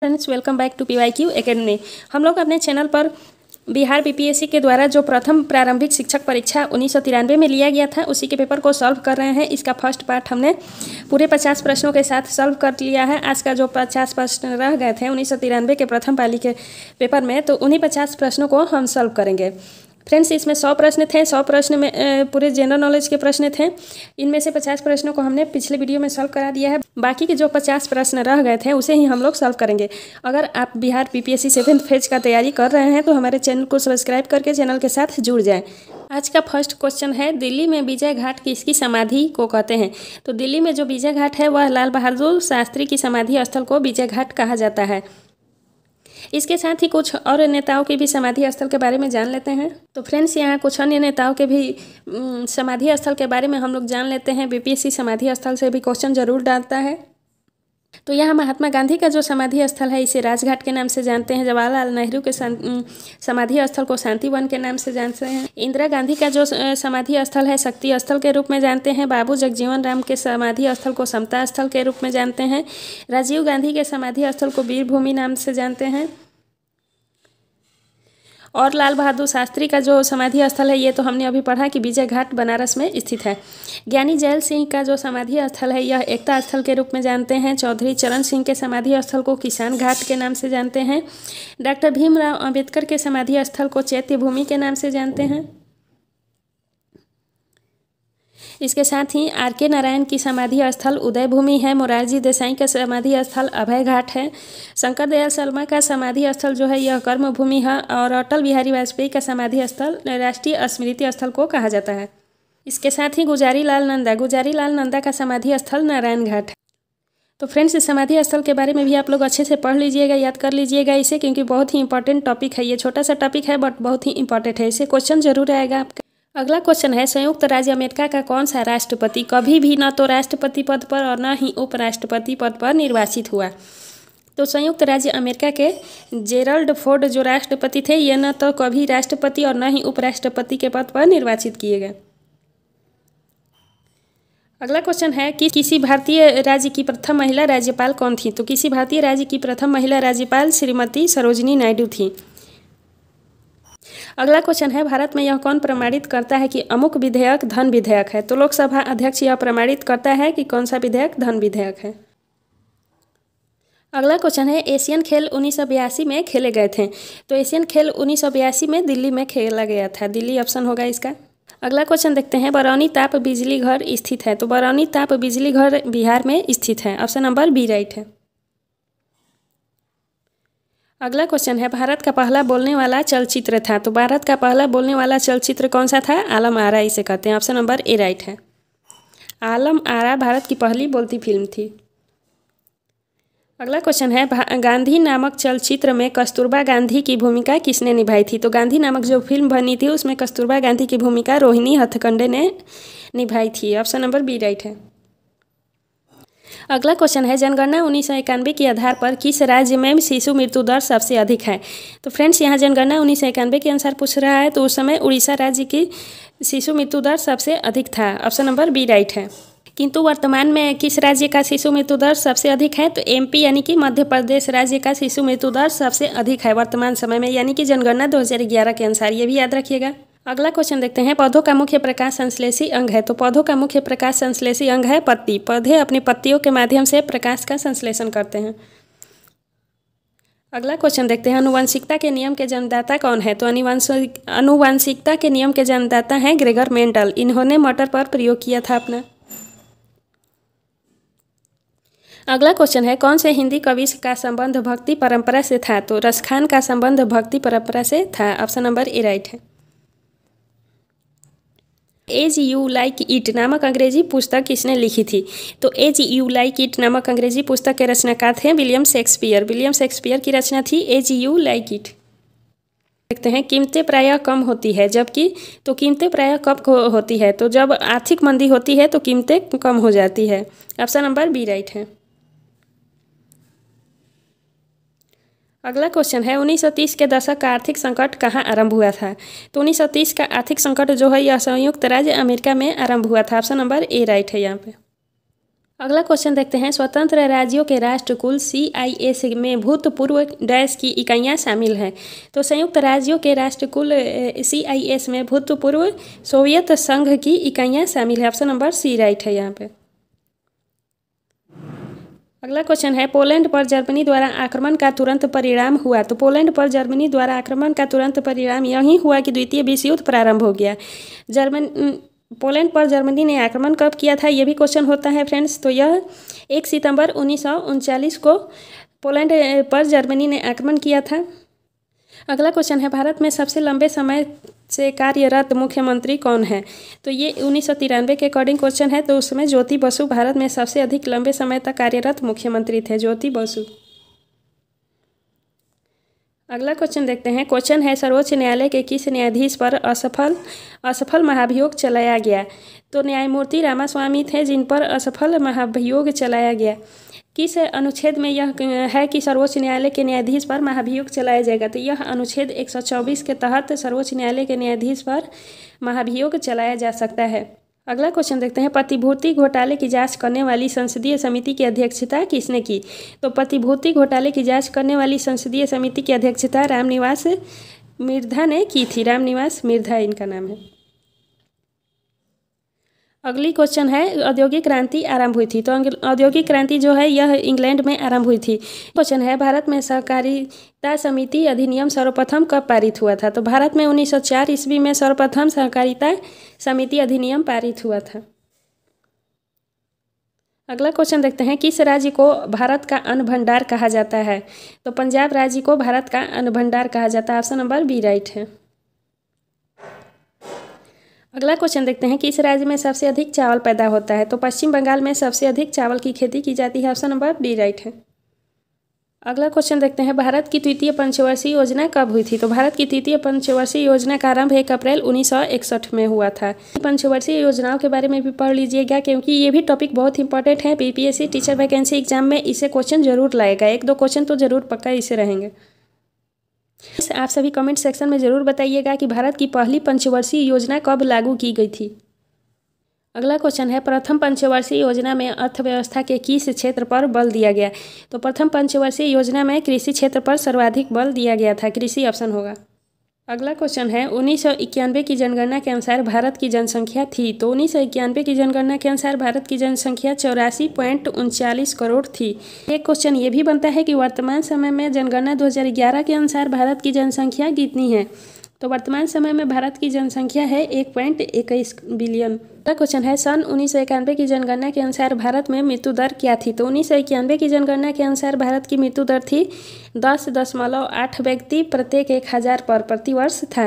Friends, welcome back to PYQ academy. हम लोग अपने चैनल पर बिहार BPSC के द्वारा जो प्रथम प्रारंभिक शिक्षक परीक्षा 1993 में लिया गया था उसी के पेपर को सॉल्व कर रहे हैं। इसका फर्स्ट पार्ट हमने पूरे 50 प्रश्नों के साथ सॉल्व कर लिया है। आज का जो 50 प्रश्न रह गए थे 1993 के प्रथम पाली के पेपर में, तो उन्हीं 50 प्रश्नों को हम सॉल्व करेंगे। फ्रेंड्स, इसमें 100 प्रश्न थे। 100 प्रश्न में पूरे जनरल नॉलेज के प्रश्न थे। इनमें से 50 प्रश्नों को हमने पिछले वीडियो में सॉल्व करा दिया है। बाकी के जो 50 प्रश्न रह गए थे उसे ही हम लोग सॉल्व करेंगे। अगर आप बिहार BPSC 7th फेज का तैयारी कर रहे हैं तो हमारे चैनल को सब्सक्राइब करके चैनल के साथ जुड़ जाएं। आज का फर्स्ट क्वेश्चन है, दिल्ली में विजय घाट किसकी समाधि को कहते हैं? तो दिल्ली में जो विजय घाट है वह लाल बहादुर शास्त्री की समाधि स्थल को विजय घाट कहा जाता है। इसके साथ ही कुछ और नेताओं के भी समाधि स्थल के बारे में जान लेते हैं। तो फ्रेंड्स, यहाँ कुछ अन्य नेताओं के भी समाधि स्थल के बारे में हम लोग जान लेते हैं। BPSC समाधि स्थल से भी क्वेश्चन जरूर डालता है। तो यहाँ महात्मा गांधी का जो समाधि स्थल है इसे राजघाट के नाम से जानते हैं। जवाहरलाल नेहरू के समाधि स्थल को शांति वन के नाम से जानते हैं। इंदिरा गांधी का जो समाधि स्थल है शक्ति स्थल के रूप में जानते हैं। बाबू जगजीवन राम के समाधि स्थल को समता स्थल के रूप में जानते हैं। राजीव गांधी के समाधि स्थल को वीर भूमि नाम से जानते हैं। और लाल बहादुर शास्त्री का जो समाधि स्थल है ये तो हमने अभी पढ़ा कि विजय घाट बनारस में स्थित है। ज्ञानी जैल सिंह का जो समाधि स्थल है यह एकता स्थल के रूप में जानते हैं। चौधरी चरण सिंह के समाधि स्थल को किसान घाट के नाम से जानते हैं। डॉक्टर भीमराव अंबेडकर के समाधि स्थल को चैत्य भूमि के नाम से जानते हैं। इसके साथ ही RK नारायण की समाधि स्थल उदय भूमि है। मोरारजी देसाई का समाधि स्थल अभय घाट है। शंकर दयाल शर्मा का समाधि स्थल जो है यह कर्म भूमि है। और अटल बिहारी वाजपेयी का समाधि स्थल राष्ट्रीय स्मृति स्थल को कहा जाता है। इसके साथ ही गुजारी लाल नंदा का समाधि स्थल नारायण घाट है। तो फ्रेंड्स, इस समाधि स्थल के बारे में भी आप लोग अच्छे से पढ़ लीजिएगा, याद कर लीजिएगा इसे, क्योंकि बहुत ही इंपॉर्टेंट टॉपिक है। ये छोटा सा टॉपिक है बट बहुत ही इंपॉर्टेंट है। इसे क्वेश्चन जरूर आएगा आपका। अगला क्वेश्चन है, संयुक्त राज्य अमेरिका का कौन सा राष्ट्रपति कभी भी न तो राष्ट्रपति पद पर और न ही उपराष्ट्रपति पद पर निर्वाचित हुआ? तो संयुक्त राज्य अमेरिका के जेरल्ड फोर्ड जो राष्ट्रपति थे ये न तो कभी राष्ट्रपति और न ही उपराष्ट्रपति के पद पर निर्वाचित किए गए। अगला क्वेश्चन है कि किसी भारतीय राज्य की प्रथम महिला राज्यपाल कौन थी? तो किसी भारतीय राज्य की प्रथम महिला राज्यपाल श्रीमती सरोजिनी नायडू थी। अगला क्वेश्चन है, भारत में यह कौन प्रमाणित करता है कि अमुक विधेयक धन विधेयक है? तो लोकसभा अध्यक्ष यह प्रमाणित करता है कि कौन सा विधेयक धन विधेयक है। अगला क्वेश्चन है, एशियन खेल 1982 में खेले गए थे। तो एशियन खेल 1982 में दिल्ली में खेला गया था। दिल्ली ऑप्शन होगा इसका। अगला क्वेश्चन देखते हैं, बरौनी ताप बिजली घर स्थित है। तो बरौनी ताप बिजली घर बिहार में स्थित है। ऑप्शन नंबर बी राइट है। अगला क्वेश्चन है, भारत का पहला बोलने वाला चलचित्र था। तो भारत का पहला बोलने वाला चलचित्र कौन सा था? आलम आरा इसे कहते हैं। ऑप्शन नंबर ए राइट है। आलम आरा भारत की पहली बोलती फिल्म थी। अगला क्वेश्चन है, गांधी नामक चलचित्र में कस्तूरबा गांधी की भूमिका किसने निभाई थी? तो गांधी नामक जो फिल्म बनी थी उसमें कस्तूरबा गांधी की भूमिका रोहिणी हथकंडे ने निभाई थी। ऑप्शन नंबर बी राइट है। अगला क्वेश्चन है, जनगणना 1991 के आधार पर किस राज्य में शिशु मृत्यु दर सबसे अधिक है? तो फ्रेंड्स, यहाँ जनगणना 1991 के अनुसार पूछ रहा है तो उस समय उड़ीसा राज्य की शिशु मृत्यु दर सबसे अधिक था। ऑप्शन नंबर बी राइट है। किंतु वर्तमान में किस राज्य का शिशु मृत्यु दर सबसे अधिक है? तो MP यानी कि मध्य प्रदेश राज्य का शिशु मृत्यु दर सबसे अधिक है वर्तमान समय में, यानी कि जनगणना 2011 के अनुसार। ये भी याद रखिएगा। अगला क्वेश्चन देखते हैं, पौधों का मुख्य प्रकाश संश्लेषी अंग है। तो पौधों का मुख्य प्रकाश संश्लेषी अंग है पत्ती। पौधे अपनी पत्तियों के माध्यम से प्रकाश का संश्लेषण करते हैं। अगला क्वेश्चन देखते हैं, आनुवंशिकता के नियम के जन्मदाता कौन है? तो आनुवंशिकता के नियम के जन्मदाता हैं ग्रेगर मेंडल। इन्होंने मटर पर प्रयोग किया था अपना। अगला क्वेश्चन है, कौन से हिंदी कवि का संबंध भक्ति परंपरा से था? तो रसखान का संबंध भक्ति परंपरा से था। ऑप्शन नंबर ए राइट है। एज यू लाइक इट नामक अंग्रेजी पुस्तक किसने लिखी थी? तो एज यू लाइक इट नामक अंग्रेजी पुस्तक के रचनाकार थे विलियम शेक्सपियर। विलियम शेक्सपियर की रचना थी एज यू लाइक इट। देखते हैं, कीमतें प्रायः कम होती है जबकि, तो कीमतें प्रायः कब होती है? तो जब आर्थिक मंदी होती है तो कीमतें कम हो जाती है। ऑप्शन नंबर बी राइट है। अगला क्वेश्चन है, 1930 के दशक का आर्थिक संकट कहाँ आरंभ हुआ था? तो 1930 का आर्थिक संकट जो है यह संयुक्त राज्य अमेरिका में आरंभ हुआ था। ऑप्शन नंबर ए राइट है यहाँ पे। अगला क्वेश्चन देखते हैं, स्वतंत्र राज्यों के राष्ट्रकुल CIS में भूतपूर्व डैश की इकाइयाँ शामिल हैं। तो संयुक्त राज्यों के राष्ट्रकुल CIS में भूतपूर्व सोवियत संघ की इकाइयाँ शामिल है। ऑप्शन नंबर सी राइट है यहाँ पे। अगला क्वेश्चन है, पोलैंड पर जर्मनी द्वारा आक्रमण का तुरंत परिणाम हुआ। तो पोलैंड पर जर्मनी द्वारा आक्रमण का तुरंत परिणाम यही हुआ कि द्वितीय विश्व युद्ध प्रारंभ हो गया। पोलैंड पर जर्मनी ने आक्रमण कब किया था, ये भी क्वेश्चन होता है फ्रेंड्स। तो यह 1 सितंबर 1939 को पोलैंड पर जर्मनी ने आक्रमण किया था। अगला क्वेश्चन है, भारत में सबसे लंबे समय से कार्यरत मुख्यमंत्री कौन है। तो ये 1993 के अकॉर्डिंग क्वेश्चन है। तो उस समय ज्योति बसु भारत में सबसे अधिक लंबे समय तक कार्यरत मुख्यमंत्री थे, ज्योति बसु। अगला क्वेश्चन देखते हैं, क्वेश्चन है, सर्वोच्च न्यायालय के किस न्यायाधीश पर असफल महाभियोग चलाया गया। तो न्यायमूर्ति रामास्वामी थे जिन पर असफल महाभियोग चलाया गया। किस अनुच्छेद में यह है कि सर्वोच्च न्यायालय के न्यायाधीश पर महाभियोग चलाया जाएगा। तो यह अनुच्छेद 124 के तहत सर्वोच्च न्यायालय के न्यायाधीश पर महाभियोग चलाया जा सकता है। अगला क्वेश्चन देखते हैं, प्रतिभूति घोटाले की जांच करने वाली संसदीय समिति की अध्यक्षता किसने की। तो प्रतिभूति घोटाले की जांच करने वाली संसदीय समिति की अध्यक्षता रामनिवास मिर्धा ने की थी। रामनिवास मिर्धा इनका नाम है। अगली क्वेश्चन है, औद्योगिक क्रांति आरंभ हुई थी। तो औद्योगिक क्रांति जो है यह इंग्लैंड में आरंभ हुई थी। क्वेश्चन है, भारत में सहकारिता समिति अधिनियम सर्वप्रथम कब पारित हुआ था। तो भारत में 1904 ईस्वी में सर्वप्रथम सहकारिता समिति अधिनियम पारित हुआ था। अगला क्वेश्चन देखते हैं, किस राज्य को भारत का अन्न भंडार कहा जाता है। तो पंजाब राज्य को भारत का अन्न भंडार कहा जाता है। ऑप्शन नंबर बी राइट है। अगला क्वेश्चन देखते हैं, किस राज्य में सबसे अधिक चावल पैदा होता है। तो पश्चिम बंगाल में सबसे अधिक चावल की खेती की जाती है। ऑप्शन नंबर डी राइट है। अगला क्वेश्चन देखते हैं, भारत की तृतीय पंचवर्षीय योजना कब हुई थी। तो भारत की तृतीय पंचवर्षीय योजना का आरंभ 1 अप्रैल 1961 में हुआ था। पंचवर्षीय योजनाओं के बारे में भी पढ़ लीजिएगा क्योंकि ये भी टॉपिक बहुत इंपॉर्टेंट है। PPSC टीचर वैकेंसी एग्जाम में इसे क्वेश्चन जरूर लाएगा। 1-2 क्वेश्चन तो जरूर पक्का इसे रहेंगे। आप सभी कमेंट सेक्शन में ज़रूर बताइएगा कि भारत की पहली पंचवर्षीय योजना कब लागू की गई थी। अगला क्वेश्चन है, प्रथम पंचवर्षीय योजना में अर्थव्यवस्था के किस क्षेत्र पर बल दिया गया। तो प्रथम पंचवर्षीय योजना में कृषि क्षेत्र पर सर्वाधिक बल दिया गया था। कृषि ऑप्शन होगा। अगला क्वेश्चन है, 1991 की जनगणना के अनुसार भारत की जनसंख्या थी। तो 1991 की जनगणना के अनुसार भारत की जनसंख्या 84.39 करोड़ थी। एक क्वेश्चन ये भी बनता है कि वर्तमान समय में जनगणना 2011 के अनुसार भारत की जनसंख्या कितनी है। तो वर्तमान समय में भारत की जनसंख्या है 1.21 बिलियन। अगला क्वेश्चन है, सन 1991 की जनगणना के अनुसार भारत में मृत्यु दर क्या थी। तो 1991 की जनगणना के अनुसार भारत की मृत्यु दर थी 10.8 व्यक्ति प्रत्येक 1000 पर प्रतिवर्ष था।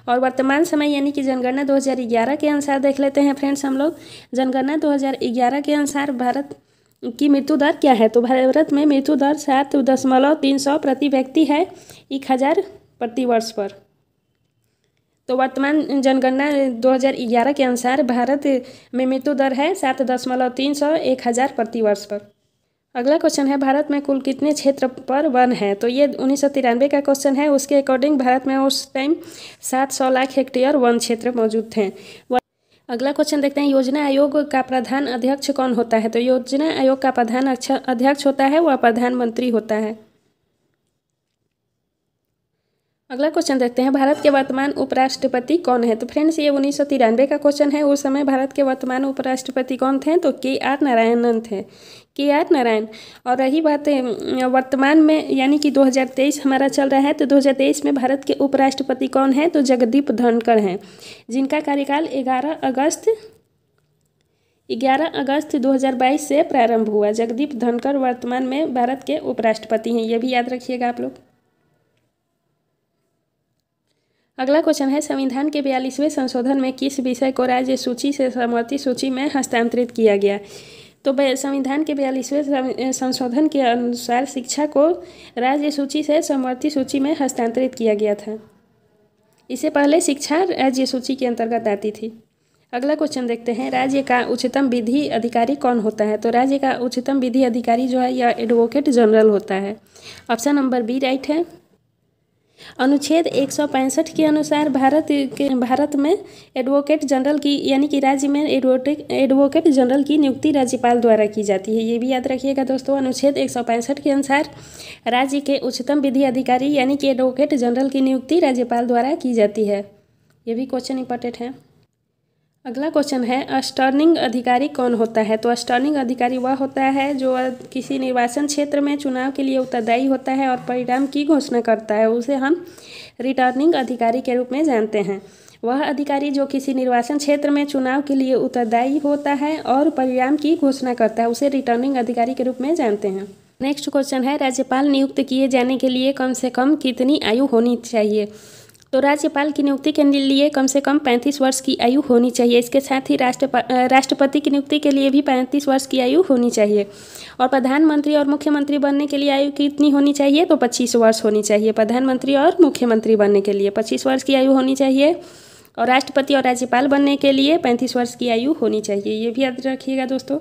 और वर्तमान समय यानी कि जनगणना 2011 के अनुसार देख लेते हैं फ्रेंड्स हम लोग। जनगणना 2011 के अनुसार भारत की मृत्यु दर क्या है। तो भारत में मृत्यु दर 7.300 प्रति व्यक्ति है 1000 प्रतिवर्ष पर। तो वर्तमान जनगणना 2011 के अनुसार भारत में मृत्यु दर है 7.300 1000 प्रतिवर्ष पर। अगला क्वेश्चन है, भारत में कुल कितने क्षेत्र पर वन है। तो ये 1993 का क्वेश्चन है। उसके अकॉर्डिंग भारत में उस टाइम 700 लाख हेक्टेयर वन क्षेत्र मौजूद थे। अगला क्वेश्चन देखते हैं, योजना आयोग का प्रधान अध्यक्ष कौन होता है। तो योजना आयोग का प्रधान अध्यक्ष होता है वह प्रधानमंत्री होता है। अगला क्वेश्चन देखते हैं, भारत के वर्तमान उपराष्ट्रपति कौन है। तो फ्रेंड्स ये 1993 का क्वेश्चन है। उस समय भारत के वर्तमान उपराष्ट्रपति कौन थे। तो KR नारायणन थे, KR नारायण। और रही बात वर्तमान में यानी कि 2023 हमारा चल रहा है। तो 2023 में भारत के उपराष्ट्रपति कौन है। तो जगदीप धनखड़ हैं जिनका कार्यकाल 11 अगस्त 2022 से प्रारंभ हुआ। जगदीप धनखड़ वर्तमान में भारत के उपराष्ट्रपति हैं, ये भी याद रखिएगा आप लोग। अगला क्वेश्चन है, संविधान के 42वें संशोधन में किस विषय को राज्य सूची से समवर्ती सूची में हस्तांतरित किया गया। तो संविधान के 42वें संशोधन के अनुसार शिक्षा को राज्य सूची से समवर्ती सूची में हस्तांतरित किया गया था। इससे पहले शिक्षा राज्य सूची के अंतर्गत आती थी। अगला क्वेश्चन देखते हैं, राज्य का उच्चतम विधि अधिकारी कौन होता है। तो राज्य का उच्चतम विधि अधिकारी जो है यह एडवोकेट जनरल होता है। ऑप्शन नंबर बी राइट है। अनुच्छेद 165 के अनुसार भारत में एडवोकेट जनरल की यानी कि राज्य में एडवोकेट जनरल की नियुक्ति राज्यपाल द्वारा की जाती है। ये भी याद रखिएगा दोस्तों। अनुच्छेद 165 के अनुसार राज्य के उच्चतम विधि अधिकारी यानी कि एडवोकेट जनरल की नियुक्ति राज्यपाल द्वारा की जाती है। ये भी क्वेश्चन इंपॉर्टेंट है। अगला क्वेश्चन है अटॉर्निंग अधिकारी कौन होता है। तो अटॉर्निंग अधिकारी वह होता है जो किसी निर्वाचन क्षेत्र में चुनाव के लिए उत्तरदायी होता है और परिणाम की घोषणा करता है, उसे हम रिटर्निंग अधिकारी के रूप में जानते हैं। वह अधिकारी जो किसी निर्वाचन क्षेत्र में चुनाव के लिए उत्तरदायी होता है और परिणाम की घोषणा करता है, उसे रिटर्निंग अधिकारी के रूप में जानते हैं। नेक्स्ट क्वेश्चन है राज्यपाल नियुक्त किए जाने के लिए कम से कम कितनी आयु होनी चाहिए। तो राज्यपाल की नियुक्ति के लिए कम से कम 35 वर्ष की आयु होनी चाहिए। इसके साथ ही राष्ट्रपति की नियुक्ति के लिए भी 35 वर्ष की आयु होनी चाहिए। और प्रधानमंत्री और मुख्यमंत्री बनने के लिए आयु कितनी होनी चाहिए, तो 25 वर्ष होनी चाहिए। प्रधानमंत्री और मुख्यमंत्री बनने के लिए 25 वर्ष की आयु होनी चाहिए और राष्ट्रपति और राज्यपाल बनने के लिए 35 वर्ष की आयु होनी चाहिए। ये भी याद रखिएगा दोस्तों।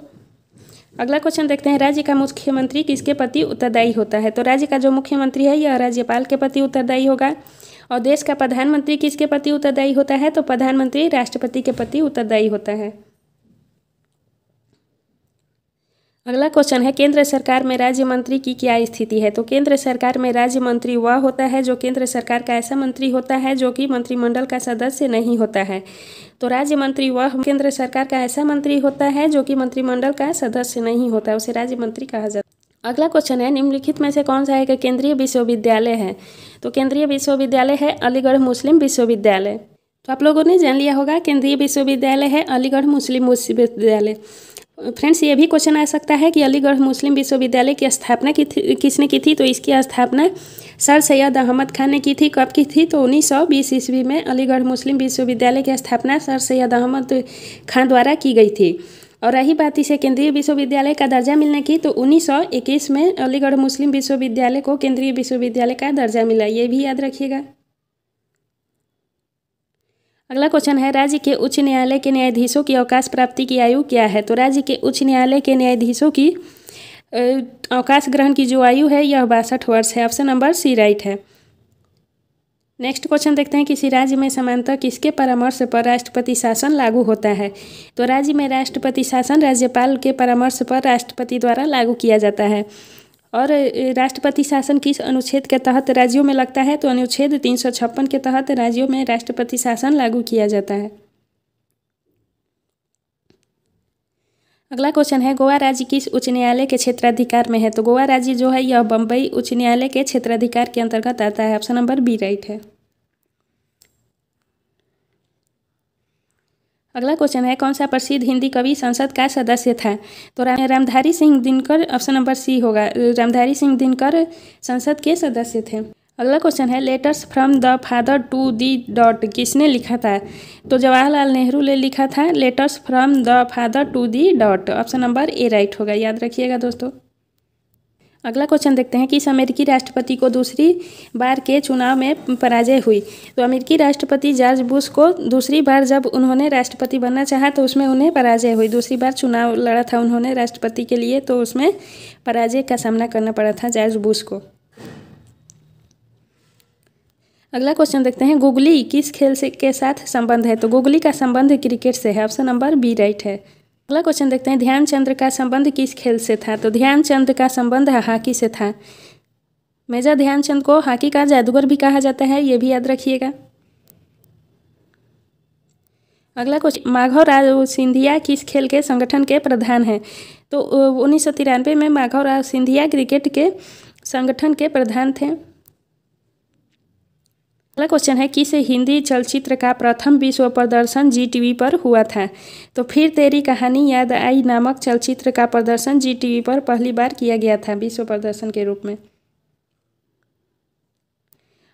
अगला क्वेश्चन देखते हैं राज्य का मुख्यमंत्री किसके प्रति उत्तरदायी होता है। तो राज्य का जो मुख्यमंत्री है यह राज्यपाल के प्रति उत्तरदायी होगा। और देश का प्रधानमंत्री किसके प्रति उत्तरदायी होता है, तो प्रधानमंत्री राष्ट्रपति के प्रति उत्तरदायी होता है। अगला क्वेश्चन है केंद्र सरकार में राज्य मंत्री की क्या स्थिति है। तो केंद्र सरकार में राज्य मंत्री वह होता है जो केंद्र सरकार का ऐसा मंत्री होता है जो कि मंत्रिमंडल का सदस्य नहीं होता है। तो राज्य मंत्री वह केंद्र सरकार का ऐसा मंत्री होता है जो कि मंत्रिमंडल का सदस्य नहीं होता है, उसे राज्य मंत्री कहा जाता है। अगला क्वेश्चन है निम्नलिखित में से कौन सा एक केंद्रीय विश्वविद्यालय है। तो केंद्रीय विश्वविद्यालय है अलीगढ़ मुस्लिम विश्वविद्यालय। तो आप लोगों ने जान लिया होगा केंद्रीय विश्वविद्यालय है अलीगढ़ मुस्लिम विश्वविद्यालय। फ्रेंड्स ये भी क्वेश्चन आ सकता है कि अलीगढ़ मुस्लिम विश्वविद्यालय की स्थापना किसने की थी। तो इसकी स्थापना सर सैयद अहमद खान ने की थी। कब की थी, तो 1920 ईस्वी में अलीगढ़ मुस्लिम विश्वविद्यालय की स्थापना सर सैयद अहमद खान द्वारा की गई थी। और रही बात इसे केंद्रीय विश्वविद्यालय का दर्जा मिलने की, तो 1921 में अलीगढ़ मुस्लिम विश्वविद्यालय को केंद्रीय विश्वविद्यालय का दर्जा मिला। ये भी याद रखिएगा। अगला क्वेश्चन है राज्य के उच्च न्यायालय के न्यायाधीशों की अवकाश प्राप्ति की आयु क्या है। तो राज्य के उच्च न्यायालय के न्यायाधीशों की अवकाश ग्रहण की जो आयु है यह 62 वर्ष है। ऑप्शन नंबर सी राइट है। नेक्स्ट क्वेश्चन देखते हैं किसी राज्य में सामान्यतः किसके परामर्श पर राष्ट्रपति शासन लागू होता है। तो राज्य में राष्ट्रपति शासन राज्यपाल के परामर्श पर राष्ट्रपति द्वारा लागू किया जाता है। और राष्ट्रपति शासन किस अनुच्छेद के तहत राज्यों में लगता है। तो अनुच्छेद 356 के तहत राज्यों में राष्ट्रपति शासन लागू किया जाता है। अगला क्वेश्चन है गोवा राज्य किस उच्च न्यायालय के क्षेत्राधिकार में है। तो गोवा राज्य जो है यह बम्बई उच्च न्यायालय के क्षेत्राधिकार के अंतर्गत आता है। ऑप्शन नंबर बी राइट है। अगला क्वेश्चन है कौन सा प्रसिद्ध हिंदी कवि संसद का सदस्य था। तो Ramdhari Singh Dinkar, option number C होगा। रामधारी सिंह दिनकर संसद के सदस्य थे। अगला क्वेश्चन है letters from the father to the daughter किसने लिखा था। तो जवाहरलाल नेहरू ने लिखा था letters from the father to the daughter. Option number A right होगा। याद रखिएगा दोस्तों। अगला क्वेश्चन देखते हैं किस अमेरिकी राष्ट्रपति को दूसरी बार के चुनाव में पराजय हुई। तो अमेरिकी राष्ट्रपति जॉर्ज बुश को दूसरी बार जब उन्होंने राष्ट्रपति बनना चाहा तो उसमें उन्हें पराजय हुई। दूसरी बार चुनाव लड़ा था उन्होंने राष्ट्रपति के लिए, तो उसमें पराजय का सामना करना पड़ा था जॉर्ज बुश को। अगला क्वेश्चन देखते हैं गुगली किस खेल से के साथ संबंध है। तो गुगली का संबंध क्रिकेट से है। ऑप्शन नंबर बी राइट है। अगला क्वेश्चन देखते हैं ध्यानचंद का संबंध किस खेल से था। तो ध्यानचंद का संबंध हॉकी से था। मेजर ध्यानचंद को हॉकी का जादूगर भी कहा जाता है, ये भी याद रखिएगा। अगला क्वेश्चन माधवराव सिंधिया किस खेल के संगठन के प्रधान हैं। तो 1993 में माधवराव सिंधिया क्रिकेट के संगठन के प्रधान थे। अगला क्वेश्चन है किस हिंदी चलचित्र का प्रथम विश्व प्रदर्शन जी टीवी पर हुआ था। तो फिर तेरी कहानी याद आई नामक चलचित्र का प्रदर्शन जी टीवी पर पहली बार किया गया था विश्व प्रदर्शन के रूप में।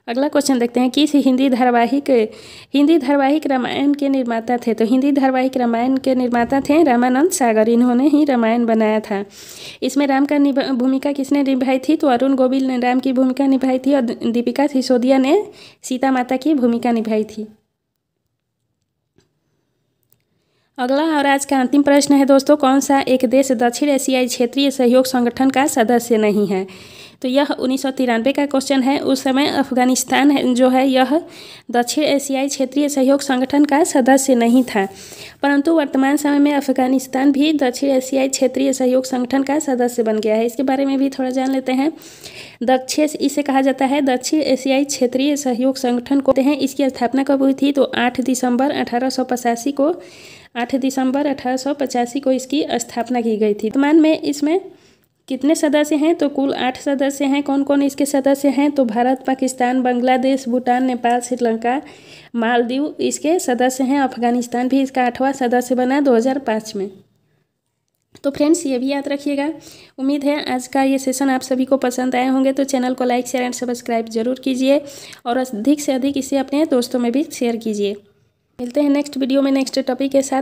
अगला क्वेश्चन देखते हैं किस हिंदी धारावाहिक रामायण के निर्माता थे। तो हिंदी धारावाहिक रामायण के निर्माता थे रामानंद सागर। इन्होंने ही रामायण बनाया था। इसमें राम का भूमिका किसने निभाई थी। तो अरुण गोविल ने राम की भूमिका निभाई थी और दीपिका सिसोदिया ने सीता माता की भूमिका निभाई थी। अगला और आज का अंतिम प्रश्न है दोस्तों कौन सा एक देश दक्षिण एशियाई क्षेत्रीय सहयोग संगठन का सदस्य नहीं है। तो यह 1993 का क्वेश्चन है। उस समय अफगानिस्तान जो है यह दक्षिण एशियाई क्षेत्रीय सहयोग संगठन का सदस्य नहीं था, परंतु वर्तमान समय में अफगानिस्तान भी दक्षिण एशियाई क्षेत्रीय सहयोग संगठन का सदस्य बन गया है। इसके बारे में भी थोड़ा जान लेते हैं। इसे कहा जाता है दक्षिण एशियाई क्षेत्रीय सहयोग संगठन को हैं। इसकी स्थापना कब हुई थी? तो 8 दिसंबर 1885 को इसकी स्थापना की गई थी। वर्तमान में इसमें कितने सदस्य हैं? तो कुल 8 सदस्य हैं। कौन कौन इसके सदस्य हैं? तो भारत, पाकिस्तान, बांग्लादेश, भूटान, नेपाल, श्रीलंका, मालदीव इसके सदस्य हैं। अफगानिस्तान भी इसका 8वां सदस्य बना 2005 में। तो फ्रेंड्स, ये भी याद रखिएगा। उम्मीद है आज का ये सेशन आप सभी को पसंद आए होंगे। तो चैनल को लाइक, शेयर एंड सब्सक्राइब जरूर कीजिए और अधिक से अधिक इसे अपने दोस्तों में भी शेयर कीजिए। मिलते हैं नेक्स्ट वीडियो में नेक्स्ट टॉपिक के साथ।